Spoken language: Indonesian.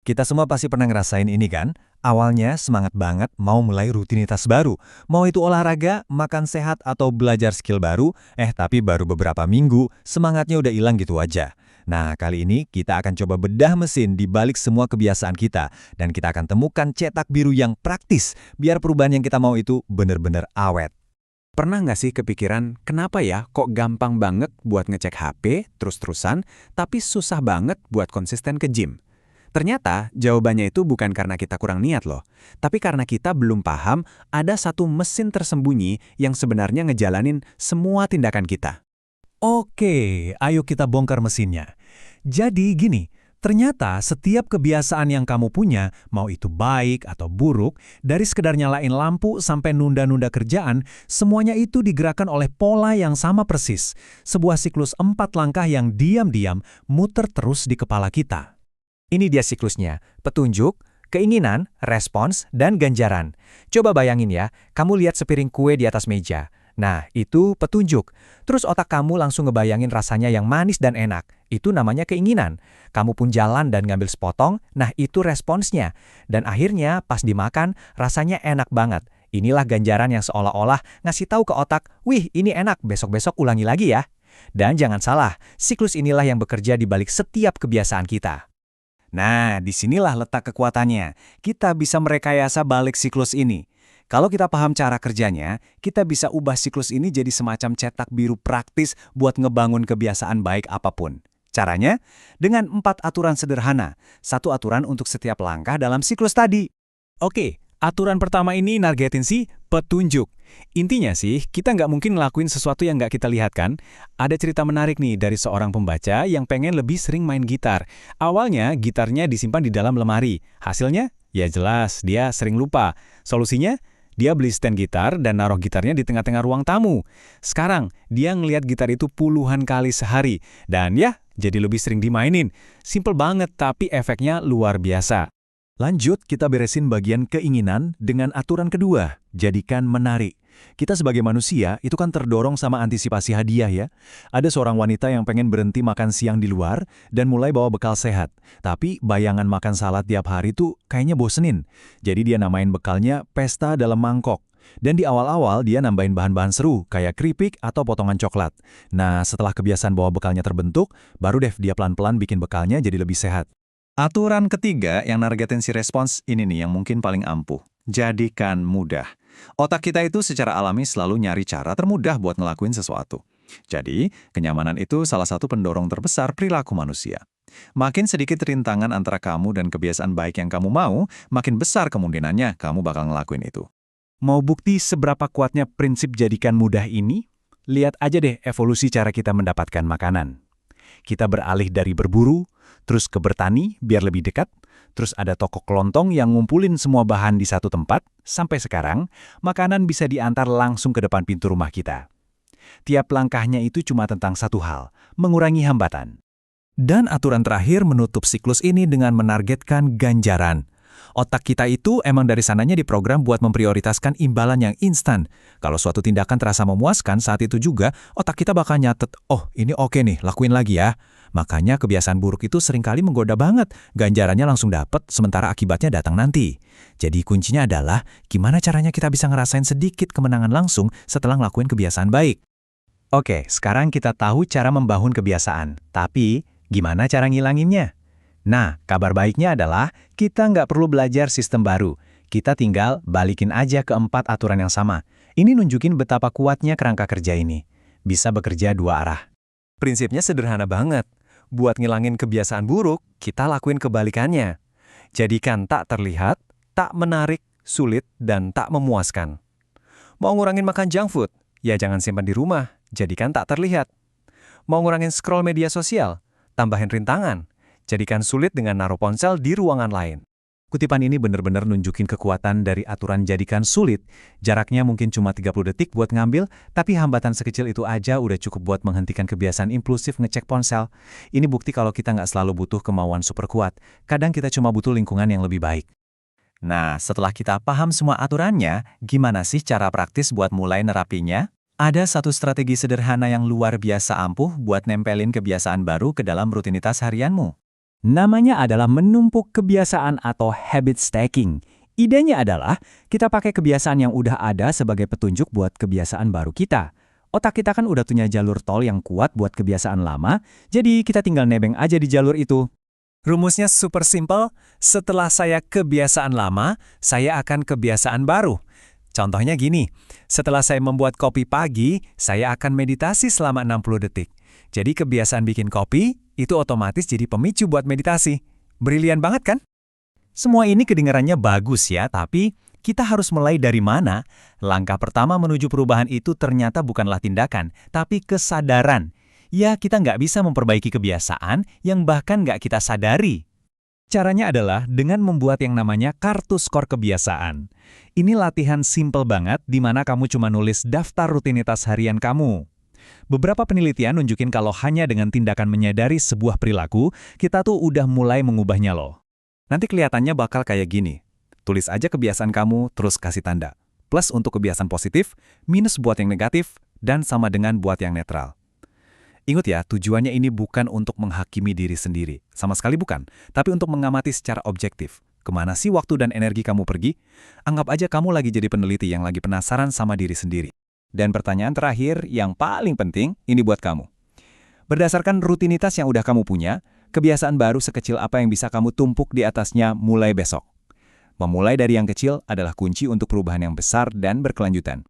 Kita semua pasti pernah ngerasain ini kan? Awalnya semangat banget mau mulai rutinitas baru. Mau itu olahraga, makan sehat, atau belajar skill baru, tapi baru beberapa minggu, semangatnya udah hilang gitu aja. Nah, kali ini kita akan coba bedah mesin di balik semua kebiasaan kita. Dan kita akan temukan cetak biru yang praktis, biar perubahan yang kita mau itu bener-bener awet. Pernah nggak sih kepikiran, kenapa ya kok gampang banget buat ngecek HP terus-terusan, tapi susah banget buat konsisten ke gym? Ternyata jawabannya itu bukan karena kita kurang niat loh, tapi karena kita belum paham ada satu mesin tersembunyi yang sebenarnya ngejalanin semua tindakan kita. Oke, ayo kita bongkar mesinnya. Jadi gini, ternyata setiap kebiasaan yang kamu punya, mau itu baik atau buruk, dari sekedar nyalain lampu sampai nunda-nunda kerjaan, semuanya itu digerakkan oleh pola yang sama persis. Sebuah siklus 4 langkah yang diam-diam muter terus di kepala kita. Ini dia siklusnya, petunjuk, keinginan, respons, dan ganjaran. Coba bayangin ya, kamu lihat sepiring kue di atas meja. Nah, itu petunjuk. Terus otak kamu langsung ngebayangin rasanya yang manis dan enak. Itu namanya keinginan. Kamu pun jalan dan ngambil sepotong, nah itu responsnya. Dan akhirnya pas dimakan, rasanya enak banget. Inilah ganjaran yang seolah-olah ngasih tahu ke otak, wih ini enak, besok-besok ulangi lagi ya. Dan jangan salah, siklus inilah yang bekerja di balik setiap kebiasaan kita. Nah, disinilah letak kekuatannya. Kita bisa merekayasa balik siklus ini. Kalau kita paham cara kerjanya, kita bisa ubah siklus ini jadi semacam cetak biru praktis buat ngebangun kebiasaan baik apapun. Caranya? Dengan 4 aturan sederhana. 1 aturan untuk setiap langkah dalam siklus tadi. Oke, aturan pertama ini nargetin si petunjuk. Intinya sih, kita nggak mungkin ngelakuin sesuatu yang nggak kita lihat kan? Ada cerita menarik nih dari seorang pembaca yang pengen lebih sering main gitar. Awalnya, gitarnya disimpan di dalam lemari. Hasilnya? Ya jelas, dia sering lupa. Solusinya? Dia beli stand gitar dan naruh gitarnya di tengah-tengah ruang tamu. Sekarang, dia ngelihat gitar itu puluhan kali sehari. Dan ya, jadi lebih sering dimainin. Simple banget, tapi efeknya luar biasa. Lanjut, kita beresin bagian keinginan dengan aturan kedua, jadikan menarik. Kita sebagai manusia itu kan terdorong sama antisipasi hadiah ya. Ada seorang wanita yang pengen berhenti makan siang di luar dan mulai bawa bekal sehat. Tapi bayangan makan salad tiap hari tuh kayaknya bosenin. Jadi dia namain bekalnya pesta dalam mangkok. Dan di awal-awal dia nambahin bahan-bahan seru kayak keripik atau potongan coklat. Nah setelah kebiasaan bawa bekalnya terbentuk, baru deh dia pelan-pelan bikin bekalnya jadi lebih sehat. Aturan ketiga yang nargetin si respons ini nih yang mungkin paling ampuh. Jadikan mudah. Otak kita itu secara alami selalu nyari cara termudah buat ngelakuin sesuatu. Jadi, kenyamanan itu salah satu pendorong terbesar perilaku manusia. Makin sedikit rintangan antara kamu dan kebiasaan baik yang kamu mau, makin besar kemungkinannya kamu bakal ngelakuin itu. Mau bukti seberapa kuatnya prinsip jadikan mudah ini? Lihat aja deh evolusi cara kita mendapatkan makanan. Kita beralih dari berburu, terus ke bertani biar lebih dekat, terus ada toko kelontong yang ngumpulin semua bahan di satu tempat, sampai sekarang, makanan bisa diantar langsung ke depan pintu rumah kita. Tiap langkahnya itu cuma tentang satu hal, mengurangi hambatan. Dan aturan terakhir menutup siklus ini dengan menargetkan ganjaran. Otak kita itu emang dari sananya diprogram buat memprioritaskan imbalan yang instan. Kalau suatu tindakan terasa memuaskan saat itu juga, otak kita bakal nyatet, oh ini oke nih, lakuin lagi ya. Makanya kebiasaan buruk itu seringkali menggoda banget, ganjarannya langsung dapet, sementara akibatnya datang nanti. Jadi kuncinya adalah, gimana caranya kita bisa ngerasain sedikit kemenangan langsung setelah ngelakuin kebiasaan baik. Oke, sekarang kita tahu cara membangun kebiasaan, tapi gimana cara ngilanginnya? Nah, kabar baiknya adalah kita nggak perlu belajar sistem baru. Kita tinggal balikin aja ke 4 aturan yang sama. Ini nunjukin betapa kuatnya kerangka kerja ini. Bisa bekerja 2 arah. Prinsipnya sederhana banget. Buat ngilangin kebiasaan buruk, kita lakuin kebalikannya. Jadikan tak terlihat, tak menarik, sulit, dan tak memuaskan. Mau ngurangin makan junk food? Ya jangan simpan di rumah, jadikan tak terlihat. Mau ngurangin scroll media sosial? Tambahin rintangan. Jadikan sulit dengan naruh ponsel di ruangan lain. Kutipan ini benar-benar nunjukin kekuatan dari aturan jadikan sulit. Jaraknya mungkin cuma 30 detik buat ngambil, tapi hambatan sekecil itu aja udah cukup buat menghentikan kebiasaan impulsif ngecek ponsel. Ini bukti kalau kita nggak selalu butuh kemauan super kuat. Kadang kita cuma butuh lingkungan yang lebih baik. Nah, setelah kita paham semua aturannya, gimana sih cara praktis buat mulai nerapinya? Ada satu strategi sederhana yang luar biasa ampuh buat nempelin kebiasaan baru ke dalam rutinitas harianmu. Namanya adalah menumpuk kebiasaan atau habit stacking. Idenya adalah kita pakai kebiasaan yang udah ada sebagai petunjuk buat kebiasaan baru kita. Otak kita kan udah punya jalur tol yang kuat buat kebiasaan lama, jadi kita tinggal nebeng aja di jalur itu. Rumusnya super simple, setelah saya kebiasaan lama, saya akan kebiasaan baru. Contohnya gini, setelah saya membuat kopi pagi, saya akan meditasi selama 60 detik. Jadi kebiasaan bikin kopi, itu otomatis jadi pemicu buat meditasi. Brilian banget kan? Semua ini kedengarannya bagus ya, tapi kita harus mulai dari mana? Langkah pertama menuju perubahan itu ternyata bukanlah tindakan, tapi kesadaran. Ya, kita nggak bisa memperbaiki kebiasaan yang bahkan nggak kita sadari. Caranya adalah dengan membuat yang namanya kartu skor kebiasaan. Ini latihan simple banget di mana kamu cuma nulis daftar rutinitas harian kamu. Beberapa penelitian nunjukin kalau hanya dengan tindakan menyadari sebuah perilaku, kita tuh udah mulai mengubahnya loh. Nanti kelihatannya bakal kayak gini. Tulis aja kebiasaan kamu, terus kasih tanda. Plus untuk kebiasaan positif, minus buat yang negatif, dan sama dengan buat yang netral. Ingat ya, tujuannya ini bukan untuk menghakimi diri sendiri. Sama sekali bukan. Tapi untuk mengamati secara objektif. Kemana sih waktu dan energi kamu pergi? Anggap aja kamu lagi jadi peneliti yang lagi penasaran sama diri sendiri. Dan pertanyaan terakhir yang paling penting, ini buat kamu. Berdasarkan rutinitas yang udah kamu punya, kebiasaan baru sekecil apa yang bisa kamu tumpuk di atasnya mulai besok. Memulai dari yang kecil adalah kunci untuk perubahan yang besar dan berkelanjutan.